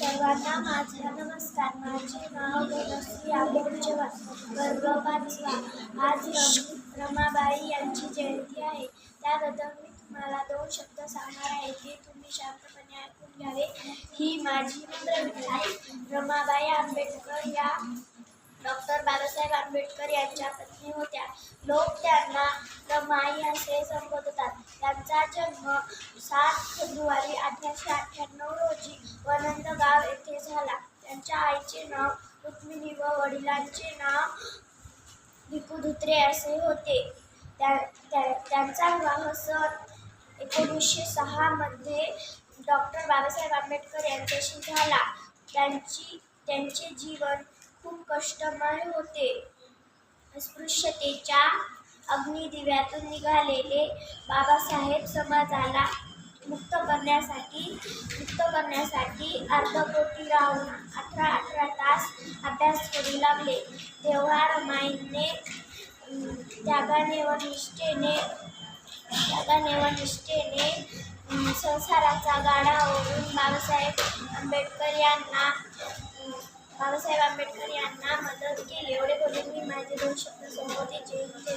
सर्वांना माझा नमस्कार. माझे नाव धनश्री अमोल चव्हाण. वर्ग 5वा. आज रमाबाई यांची जयंती आहे. त्याबद्दल मी तुम्हाला 2 शब्द सांगणार आहे, ते तुम्ही शांतपणे ऐकून घ्यावे ही माझी नम्र विनंती आहे. रमाबाई आंबेडकर या डॉक्टर बाबासाहेब आंबेडकर यांच्या पत्नी होत्या. लोक त्यांना रमाई असे संबोधतात. त्यांचा जन्म 7 फेब्रुवारी 1898 रोजी वनंदगाव येथे झाला. त्यांच्या आईचे नाव रुक्मिणी व वडिलांचे नाव भिकू धुत्रे असे होते. त्यांचा विवाह सन 1906 मध्ये डॉक्टर बाबासाहेब आंबेडकर यांच्याशी झाला. त्यांचे जीवन खूप कष्टमय होते. अस्पृश्यतेच्या अग्निदिव्यातून निघालेले बाबासाहेब समाजाला मुक्त करण्यासाठी अर्धपोटी राहून 18 तास अभ्यास करू लागले. तेव्हा रमाईने त्यागाने व निष्ठेने संसाराचा गाडा ओढून बाबासाहेब आंबेडकर यांना मदत केली. एवढे बोलून मी माझे 2 शब्द संपवते. जय हिंद.